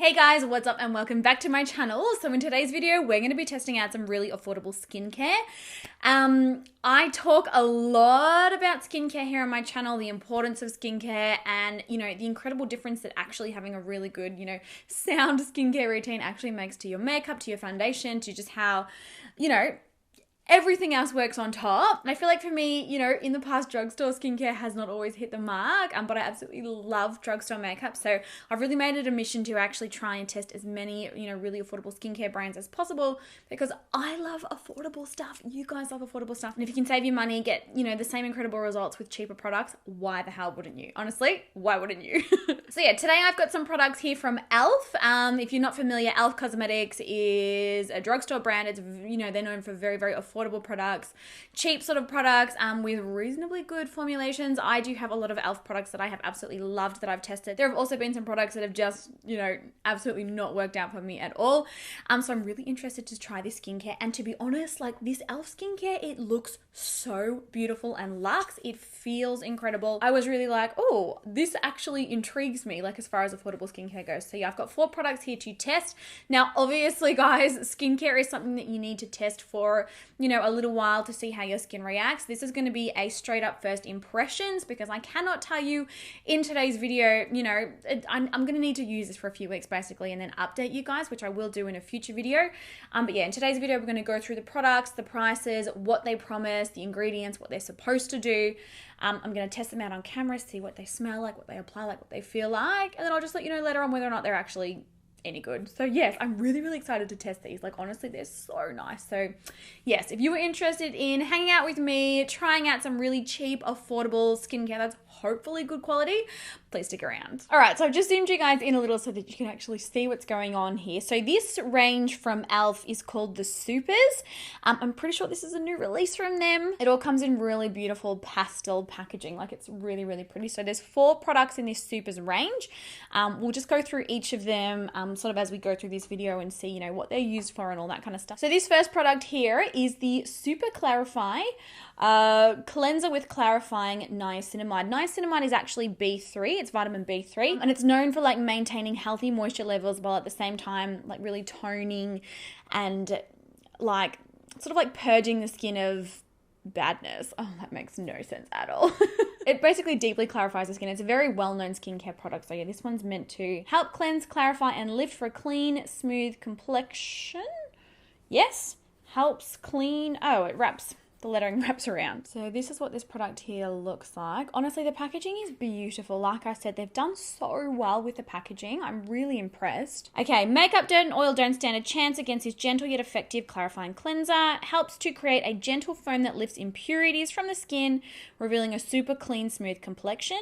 Hey guys, what's up and welcome back to my channel. So in today's video, we're going to be testing out some really affordable skincare. I talk a lot about skincare here on my channel, the importance of skincare and, the incredible difference that actually having a really good, sound skincare routine actually makes to your makeup, to your foundation, to just how, everything else works on top. And I feel like for me, in the past, drugstore skincare has not always hit the mark, but I absolutely love drugstore makeup. So I've really made it a mission to actually try and test as many, really affordable skincare brands as possible because I love affordable stuff. You guys love affordable stuff. And if you can save your money, get, the same incredible results with cheaper products, why the hell wouldn't you? Honestly, why wouldn't you? So yeah, today I've got some products here from e.l.f. If you're not familiar, e.l.f. Cosmetics is a drugstore brand. It's, they're known for very, very affordable products, cheap sort of products with reasonably good formulations. I do have a lot of e.l.f. products that I have absolutely loved that I've tested. There have also been some products that have just, absolutely not worked out for me at all. So I'm really interested to try this skincare. And to be honest, like this e.l.f. skincare, it looks so beautiful and luxe. It feels incredible. I was really like, oh, this actually intrigues me, like as far as affordable skincare goes. So yeah, I've got 4 products here to test. Now, obviously, guys, skincare is something that you need to test for, a little while to see how your skin reacts. This is going to be a straight up first impressions because I cannot tell you in today's video, I'm going to need to use this for a few weeks basically and then update you guys, which I will do in a future video. But yeah, in today's video, we're going to go through the products, the prices, what they promise, the ingredients, what they're supposed to do. I'm going to test them out on camera, see what they smell like, what they apply like, what they feel like, and then I'll just let you know later on whether or not they're actually any good. So yes, I'm really, really excited to test these. Like honestly, they're so nice. So yes, if you were interested in hanging out with me, trying out some really cheap, affordable skincare that's hopefully good quality, please stick around. All right, so I've just zoomed you guys in a little so that you can actually see what's going on here. So this range from e.l.f. is called the Supers. I'm pretty sure this is a new release from them. It all comes in really beautiful pastel packaging. Like it's really, really pretty. So there's 4 products in this Supers range. We'll just go through each of them sort of as we go through this video and see, what they're used for and all that kind of stuff. So this first product here is the SuperClarify Cleanser with Clarifying Niacinamide. Niacinamide is actually B3. It's vitamin B3 and it's known for like maintaining healthy moisture levels while at the same time like really toning and like sort of like purging the skin of badness. Oh, that makes no sense at all. It basically deeply clarifies the skin. It's a very well-known skincare product. So yeah, this one's meant to help cleanse, clarify, and lift for a clean, smooth complexion. Yes, helps clean. Oh, it wraps. The lettering wraps around. So this is what this product here looks like. Honestly, the packaging is beautiful. Like I said, they've done so well with the packaging. I'm really impressed. Okay, makeup, dirt, and oil don't stand a chance against this gentle yet effective clarifying cleanser. Helps to create a gentle foam that lifts impurities from the skin, revealing a super clean, smooth complexion.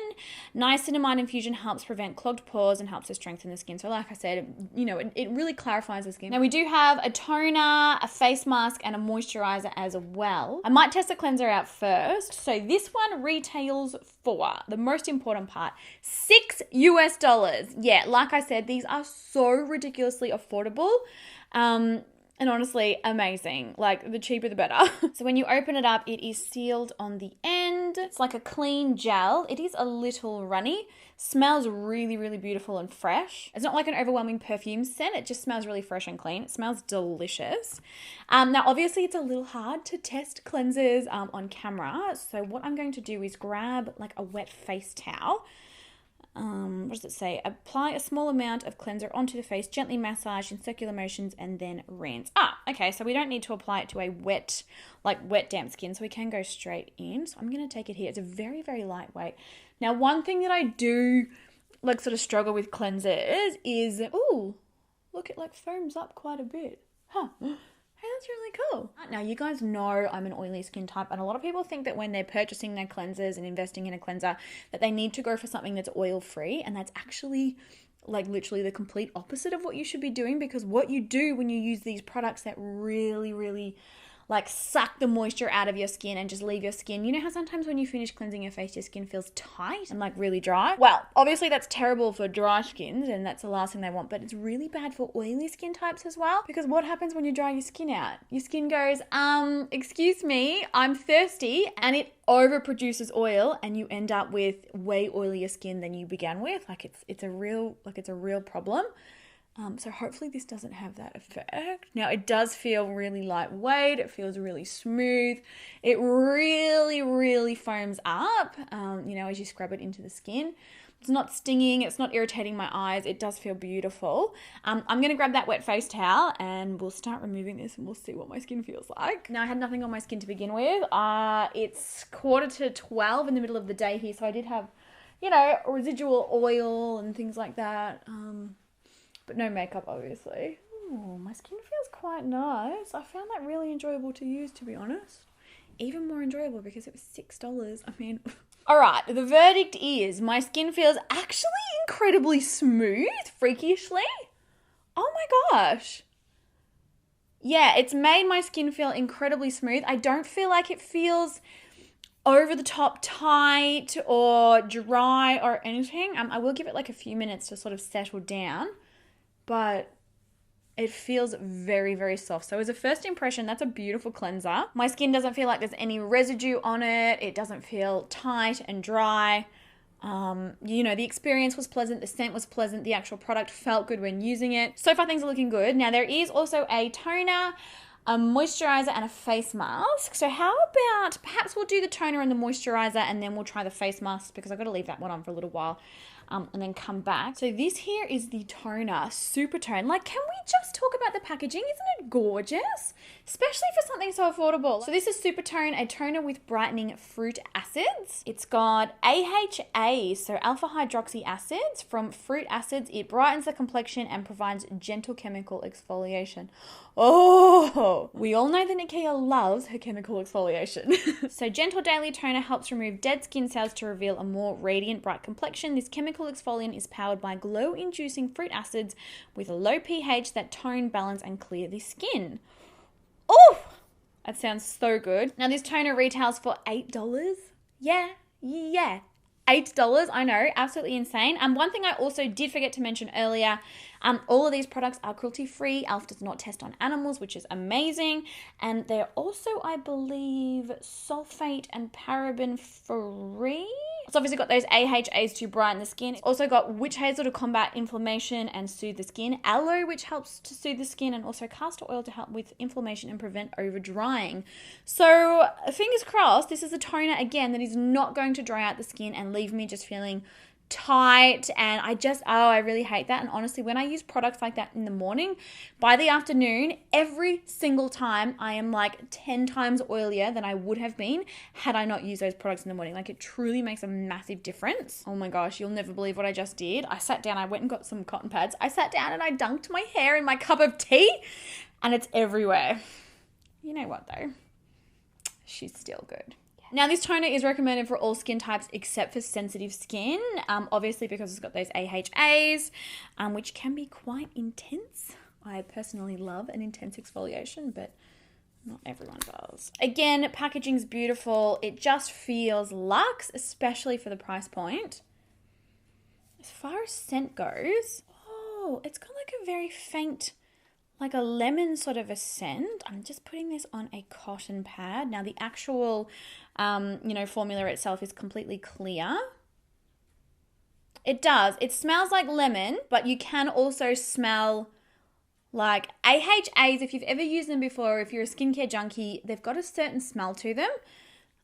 Niacinamide infusion helps prevent clogged pores and helps to strengthen the skin. So like I said, it really clarifies the skin. Now we do have a toner, a face mask, and a moisturizer as well. I might test the cleanser out first. So this one retails for, the most important part, $6 US. Yeah, like I said, these are so ridiculously affordable. And honestly, amazing. Like, the cheaper the better. So when you open it up, it is sealed on the end. It's like a clean gel. It is a little runny. Smells really, really beautiful and fresh. It's not like an overwhelming perfume scent. It just smells really fresh and clean. It smells delicious. Now, obviously, it's a little hard to test cleansers on camera. So what I'm going to do is grab like a wet face towel. What does it say? Apply a small amount of cleanser onto the face, gently massage in circular motions, and then rinse. Okay, so we don't need to apply it to a wet, damp skin, so we can go straight in. So I'm going to take it here. It's a very, very lightweight. Now, one thing that I do, sort of struggle with cleansers is, ooh, look, it foams up quite a bit. Huh. Hey, that's really cool. Now, you guys know I'm an oily skin type, and a lot of people think that when they're purchasing their cleansers and investing in a cleanser, that they need to go for something that's oil-free, and that's actually literally the complete opposite of what you should be doing, because what you do when you use these products that really, really suck the moisture out of your skin and just leave your skin. You know how sometimes when you finish cleansing your face, your skin feels tight and really dry? Well, obviously that's terrible for dry skins and that's the last thing they want, but it's really bad for oily skin types as well, because what happens when you dry your skin out? Your skin goes, excuse me, I'm thirsty, and it overproduces oil and you end up with way oilier skin than you began with. It's a real problem. So hopefully this doesn't have that effect. Now it does feel really lightweight. It feels really smooth. It really, really foams up, as you scrub it into the skin. It's not stinging. It's not irritating my eyes. It does feel beautiful. I'm going to grab that wet face towel and we'll start removing this and we'll see what my skin feels like. Now I had nothing on my skin to begin with. It's 11:45 in the middle of the day here. So I did have, residual oil and things like that. But no makeup, obviously. Ooh, my skin feels quite nice. I found that really enjoyable to use, to be honest. Even more enjoyable because it was $6. All right, the verdict is my skin feels actually incredibly smooth, freakishly. Oh my gosh. Yeah, it's made my skin feel incredibly smooth. I don't feel like it feels over the top tight or dry or anything. I will give it like a few minutes to sort of settle down. But it feels very, very soft. So as a first impression, that's a beautiful cleanser. My skin doesn't feel like there's any residue on it. It doesn't feel tight and dry. The experience was pleasant. The scent was pleasant. The actual product felt good when using it. So far, things are looking good. Now, there is also a toner, a moisturizer, and a face mask. So how about perhaps we'll do the toner and the moisturizer and then we'll try the face mask because I've got to leave that one on for a little while. And then come back. So this here is the toner, Super Tone. Like, can we just talk about the packaging? Isn't it gorgeous? Especially for something so affordable. So this is Super Tone, a toner with brightening fruit acids. It's got AHA, so alpha hydroxy acids. From fruit acids, it brightens the complexion and provides gentle chemical exfoliation. Oh, we all know that Nikkia loves her chemical exfoliation. So gentle daily toner helps remove dead skin cells to reveal a more radiant, bright complexion. This chemical exfoliant is powered by glow-inducing fruit acids with a low pH that tone, balance, and clear the skin. Oh, that sounds so good. Now this toner retails for $8. Yeah. $8, I know, absolutely insane. One thing I also did forget to mention earlier, all of these products are cruelty-free. e.l.f. does not test on animals, which is amazing. And they're also, I believe, sulfate and paraben-free. It's obviously got those AHAs to brighten the skin. It's also got witch hazel to combat inflammation and soothe the skin, aloe, which helps to soothe the skin, and also castor oil to help with inflammation and prevent over-drying. So fingers crossed, this is a toner, again, that is not going to dry out the skin and leave me just feeling tight, and I really hate that. And honestly, when I use products like that in the morning, by the afternoon, every single time I am like 10 times oilier than I would have been had I not used those products in the morning. Like, it truly makes a massive difference. Oh my gosh, you'll never believe what I just did. I sat down, I went and got some cotton pads. I sat down and I dunked my hair in my cup of tea and it's everywhere. You know what though? She's still good. Now, this toner is recommended for all skin types except for sensitive skin, obviously because it's got those AHAs, which can be quite intense. I personally love an intense exfoliation, but not everyone does. Again, packaging's beautiful. It just feels luxe, especially for the price point. As far as scent goes, it's got like a very faint, like a lemon sort of a scent. I'm just putting this on a cotton pad. Now the actual, formula itself is completely clear. It does. It smells like lemon, but you can also smell like AHAs. If you've ever used them before, if you're a skincare junkie, they've got a certain smell to them.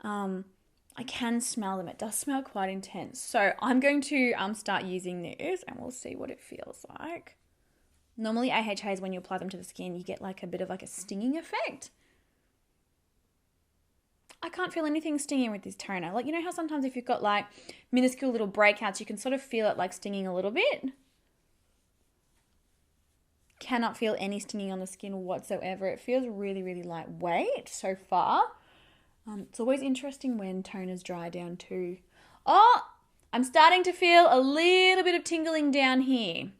I can smell them. It does smell quite intense. So I'm going to start using this and we'll see what it feels like. Normally AHAs, when you apply them to the skin, you get like a bit of like a stinging effect. I can't feel anything stinging with this toner. Like, you know how sometimes if you've got like minuscule little breakouts, you can sort of feel it like stinging a little bit? Cannot feel any stinging on the skin whatsoever. It feels really, really lightweight so far. It's always interesting when toners dry down too. Oh, I'm starting to feel a little bit of tingling down here.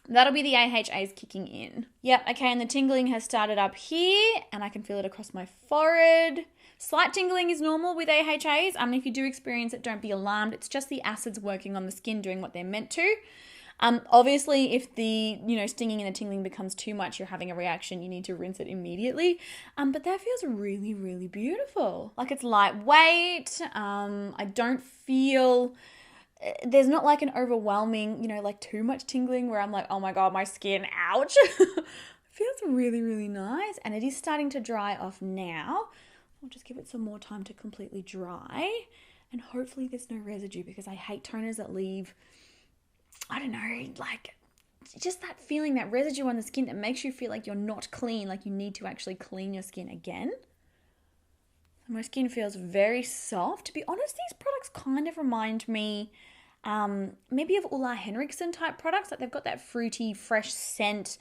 That'll be the AHAs kicking in. Yep, okay, and the tingling has started up here, and I can feel it across my forehead. Slight tingling is normal with AHAs. If you do experience it, don't be alarmed. It's just the acids working on the skin, doing what they're meant to. Obviously, if the stinging and the tingling becomes too much, you're having a reaction, you need to rinse it immediately. But that feels really, really beautiful. Like, it's lightweight. I don't feel there's not like an overwhelming, like too much tingling where I'm like, oh my God, my skin, ouch. Feels really, really nice. And it is starting to dry off now. I'll just give it some more time to completely dry. And hopefully there's no residue, because I hate toners that leave, I don't know, like just that feeling, that residue on the skin that makes you feel like you're not clean, like you need to actually clean your skin again. My skin feels very soft. To be honest, these products kind of remind me maybe of Ulla Henriksen type products. Like they've got that fruity, fresh scent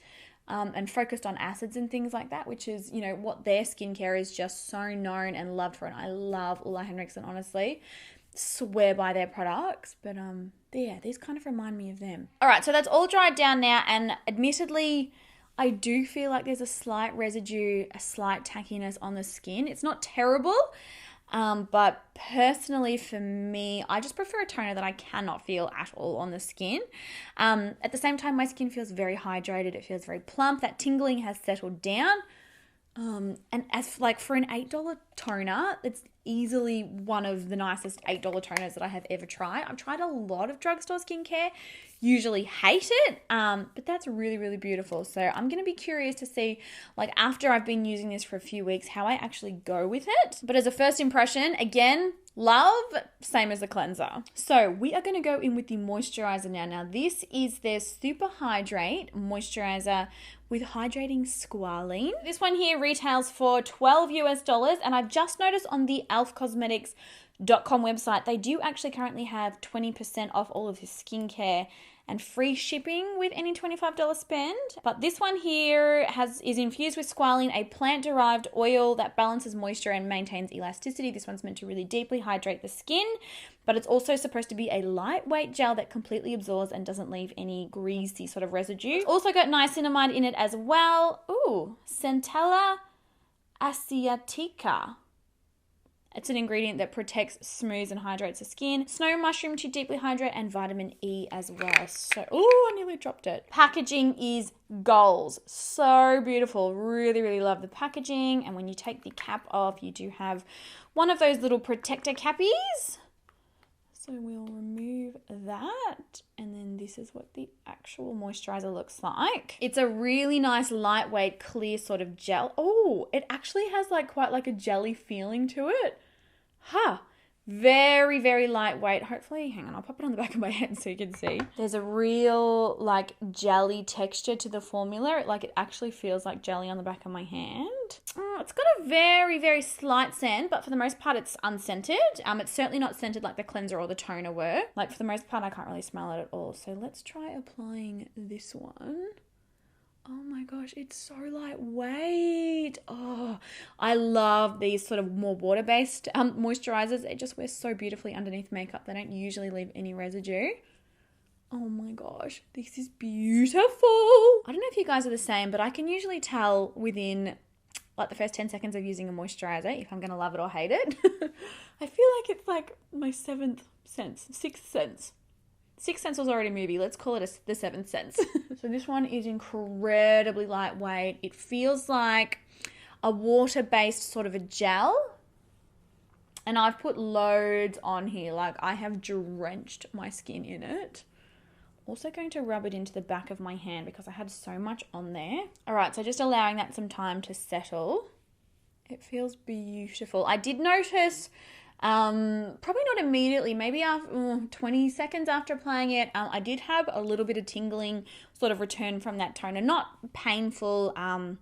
and focused on acids and things like that, which is, what their skincare is just so known and loved for. And I love Ulla Henriksen, honestly. Swear by their products. But yeah, these kind of remind me of them. All right, so that's all dried down now. And admittedly, I do feel like there's a slight residue, a slight tackiness on the skin. It's not terrible, but personally for me, I just prefer a toner that I cannot feel at all on the skin. At the same time, my skin feels very hydrated. It feels very plump. That tingling has settled down. And as like for an $8 toner, it's easily one of the nicest $8 toners that I have ever tried. I've tried a lot of drugstore skincare, usually hate it, but that's really, really beautiful. So I'm going to be curious to see, like after I've been using this for a few weeks, how I actually go with it. But as a first impression, again, love, same as the cleanser. So we are going to go in with the moisturizer now. Now this is their SuperHydrate Moisturizer with hydrating squalene. This one here retails for $12 US, and I've just noticed on the elfcosmetics.com website, they do actually currently have 20% off all of this skincare and free shipping with any $25 spend. But this one here is infused with squalene, a plant-derived oil that balances moisture and maintains elasticity. This one's meant to really deeply hydrate the skin, but it's also supposed to be a lightweight gel that completely absorbs and doesn't leave any greasy sort of residue. It's also got niacinamide in it as well. Ooh, Centella asiatica. It's an ingredient that protects, smooths, and hydrates the skin. Snow mushroom to deeply hydrate, and vitamin E as well. So, ooh, I nearly dropped it. Packaging is goals. So beautiful. Really, really love the packaging. And when you take the cap off, you do have one of those little protector cappies. So we'll remove that. And then this is what the actual moisturizer looks like. It's a really nice, lightweight, clear sort of gel. Oh, it actually has like quite like a jelly feeling to it. Very, very lightweight. Hopefully, hang on, I'll pop it on the back of my hand so you can see. There's a real like jelly texture to the formula. It actually feels like jelly on the back of my hand. It's got a very, very slight scent, but for the most part, it's unscented. It's certainly not scented like the cleanser or the toner were. Like for the most part, I can't really smell it at all. So let's try applying this one. Oh my gosh, it's so lightweight. Oh, I love these sort of more water-based moisturizers. They just wear so beautifully underneath makeup. They don't usually leave any residue. Oh my gosh, this is beautiful. I don't know if you guys are the same, but I can usually tell within like the first 10 seconds of using a moisturizer if I'm going to love it or hate it. I feel like it's like my sixth sense. Sixth Sense was already a movie. Let's call it the Seventh Sense. So this one is incredibly lightweight. It feels like a water-based sort of a gel. And I've put loads on here. Like I have drenched my skin in it. Also going to rub it into the back of my hand because I had so much on there. All right, so just allowing that some time to settle. It feels beautiful. I did notice... probably not immediately, maybe after 20 seconds after applying it, I did have a little bit of tingling sort of return from that toner. Not painful, or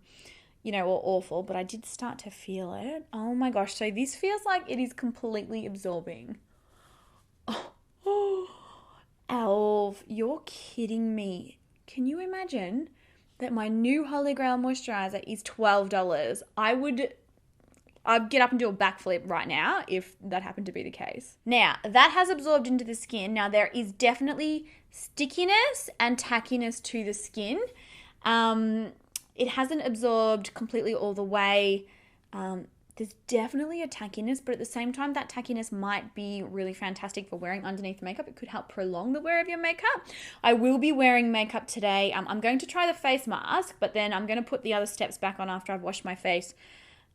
awful, but I did start to feel it. Oh my gosh, so this feels like it is completely absorbing. Oh, Elf, you're kidding me. Can you imagine that my new Holy Grail moisturizer is $12? I'd get up and do a backflip right now if that happened to be the case. Now, that has absorbed into the skin. Now, there is definitely stickiness and tackiness to the skin. It hasn't absorbed completely all the way. There's definitely a tackiness, but at the same time, that tackiness might be really fantastic for wearing underneath makeup. It could help prolong the wear of your makeup. I will be wearing makeup today. I'm going to try the face mask, but then I'm going to put the other steps back on after I've washed my face.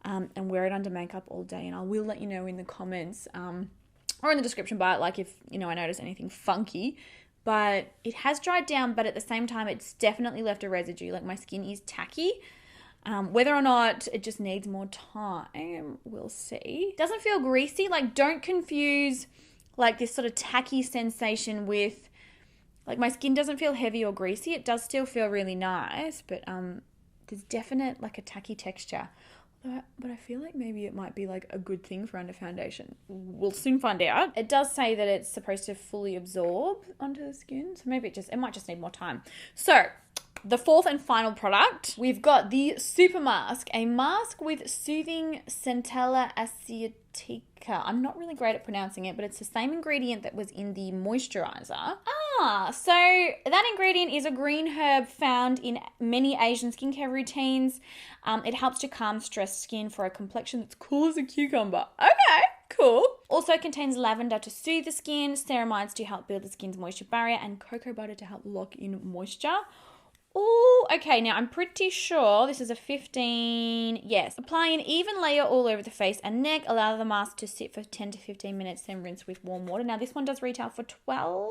And wear it under makeup all day. And I will let you know in the comments or in the description bar, like if, I notice anything funky. But it has dried down, but at the same time, it's definitely left a residue. Like my skin is tacky. Whether or not it just needs more time, we'll see. Doesn't feel greasy. Like, don't confuse like this sort of tacky sensation with, like, my skin doesn't feel heavy or greasy. It does still feel really nice, but there's definite like a tacky texture. But I feel like maybe it might be like a good thing for under foundation. We'll soon find out. It does say that it's supposed to fully absorb onto the skin, so maybe it might just need more time. So the fourth and final product, we've got the SuperMask, a mask with soothing centella asiatica. I'm not really great at pronouncing it, but it's the same ingredient that was in the moisturizer. So that ingredient is a green herb found in many Asian skincare routines. It helps to calm stressed skin for a complexion that's cool as a cucumber. Okay, cool. Also contains lavender to soothe the skin, ceramides to help build the skin's moisture barrier, and cocoa butter to help lock in moisture. Oh, okay, now I'm pretty sure this is a 15, yes. Apply an even layer all over the face and neck, allow the mask to sit for 10 to 15 minutes, then rinse with warm water. Now this one does retail for $12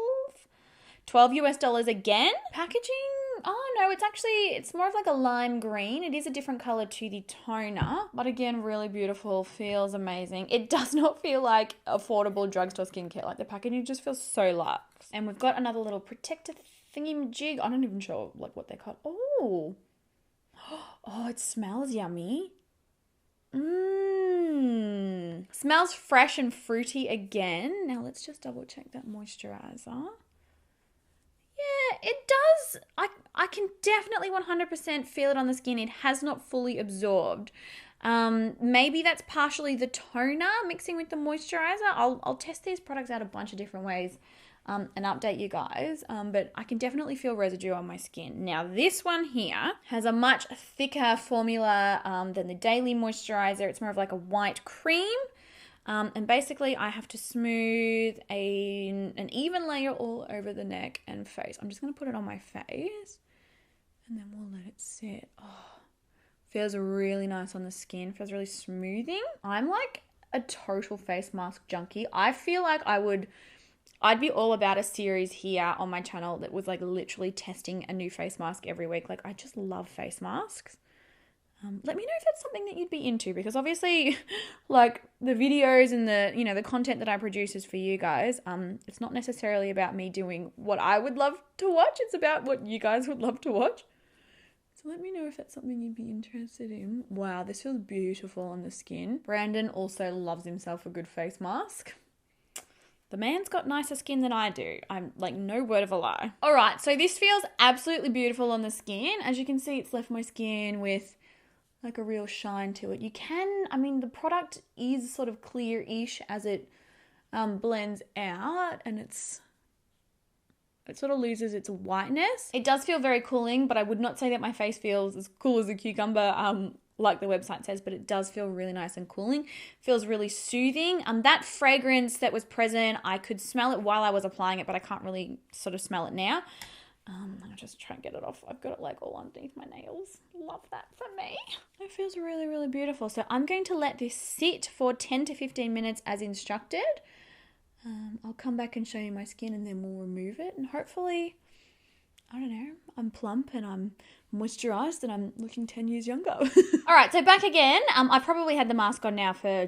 US again. Packaging, oh no, it's more of like a lime green. It is a different color to the toner, but again, really beautiful, feels amazing. It does not feel like affordable drugstore skincare. Like the packaging just feels so luxe. And we've got another little protective thingy-majig. I'm not even sure like what they're called. Oh, it smells yummy. Smells fresh and fruity again. Now let's just double check that moisturizer. Yeah, it does. I can definitely 100% feel it on the skin. It has not fully absorbed. Maybe that's partially the toner mixing with the moisturizer. I'll test these products out a bunch of different ways and update you guys. But I can definitely feel residue on my skin. Now this one here has a much thicker formula than the daily moisturizer. It's more of like a white cream. And basically I have to smooth an even layer all over the neck and face. I'm just going to put it on my face and then we'll let it sit. Oh, feels really nice on the skin. Feels really smoothing. I'm like a total face mask junkie. I feel like I'd be all about a series here on my channel that was like literally testing a new face mask every week. Like I just love face masks. Let me know if that's something that you'd be into, because obviously like the videos and the content that I produce is for you guys. It's not necessarily about me doing what I would love to watch. It's about what you guys would love to watch. So let me know if that's something you'd be interested in. Wow, this feels beautiful on the skin. Brandon also loves himself a good face mask. The man's got nicer skin than I do. I'm like, no word of a lie. All right, so this feels absolutely beautiful on the skin. As you can see, it's left my skin with like a real shine to it. The product is sort of clear-ish as it blends out, and it sort of loses its whiteness. It does feel very cooling, but I would not say that my face feels as cool as a cucumber, like the website says, but it does feel really nice and cooling. Feels really soothing. That fragrance that was present, I could smell it while I was applying it, but I can't really sort of smell it now. I'll just try and get it off. I've got it like all underneath my nails. Love that for me. It feels really, really beautiful. So I'm going to let this sit for 10 to 15 minutes as instructed. I'll come back and show you my skin and then we'll remove it. And hopefully, I don't know, I'm plump and I'm moisturized and I'm looking 10 years younger. All right, so back again. I probably had the mask on now for,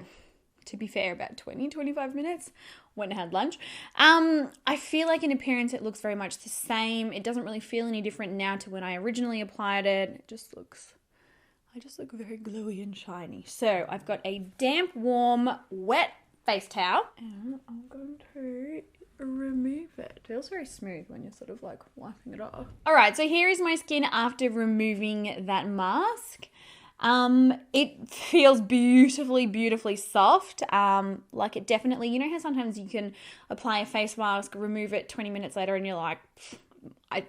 to be fair, about 20-25 minutes. Went and had lunch. I feel like in appearance it looks very much the same. It doesn't really feel any different now to when I originally applied it. I just look very glowy and shiny. So I've got a damp, warm, wet face towel and I'm going to remove it. It feels very smooth when you're sort of like wiping it off. All right, so here is my skin after removing that mask. It feels beautifully, beautifully soft. Like it definitely, you know how sometimes you can apply a face mask, remove it 20 minutes later and you're like,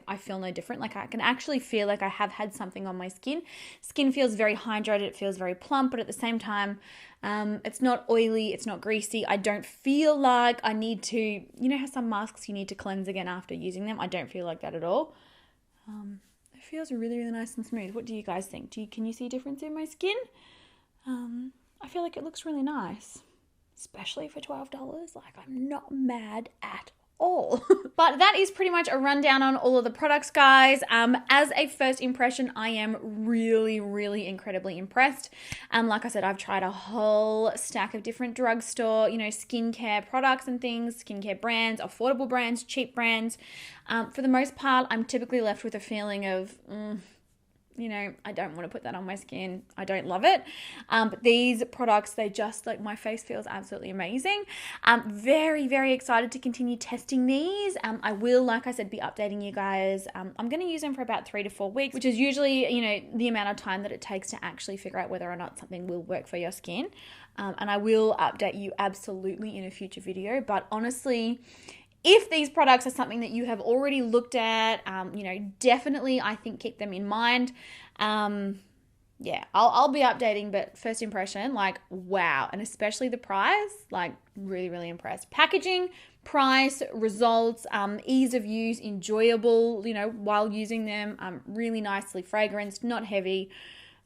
I feel no different. Like I can actually feel like I have had something on my skin. Skin feels very hydrated. It feels very plump, but at the same time, it's not oily. It's not greasy. I don't feel like I need to, you know how some masks you need to cleanse again after using them? I don't feel like that at all. It feels really, really nice and smooth. What do you guys think? Can you see a difference in my skin? I feel like it looks really nice. especially for $12. Like, I'm not mad at all. But that is pretty much a rundown on all of the products, guys. As a first impression, I am really incredibly impressed. Like I said, I've tried a whole stack of different drugstore, skincare products and things, skincare brands, affordable brands, cheap brands. For the most part, I'm typically left with a feeling of, I don't want to put that on my skin. I don't love it. But these products, they just, like, my face feels absolutely amazing. I'm very excited to continue testing these. I will, like I said, be updating you guys. I'm going to use them for about 3 to 4 weeks, which is usually, the amount of time that it takes to actually figure out whether or not something will work for your skin. And I will update you absolutely in a future video. But honestly, if these products are something that you have already looked at, definitely, I think, keep them in mind. Yeah, I'll be updating, but first impression, like, wow. And especially the price, like, really impressed. Packaging, price, results, ease of use, enjoyable, while using them, really nicely fragranced, not heavy.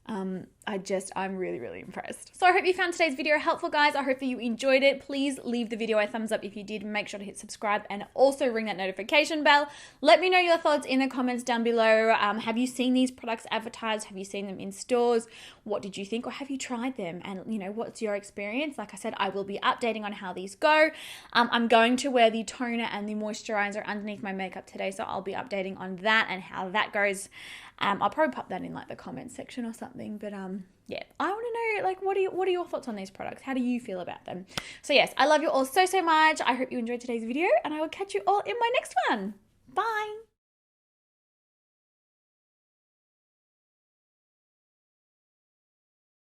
I'm really impressed. So I hope you found today's video helpful, guys. I hope that you enjoyed it. Please leave the video a thumbs up if you did. Make sure to hit subscribe and also ring that notification bell. Let me know your thoughts in the comments down below. Have you seen these products advertised? Have you seen them in stores? What did you think, or have you tried them? And what's your experience? Like I said, I will be updating on how these go. I'm going to wear the toner and the moisturizer underneath my makeup today, so I'll be updating on that and how that goes. I'll probably pop that in like the comments section or something, but yeah, I want to know, like, what are your thoughts on these products? How do you feel about them? So yes, I love you all so much. I hope you enjoyed today's video, and I will catch you all in my next one. Bye.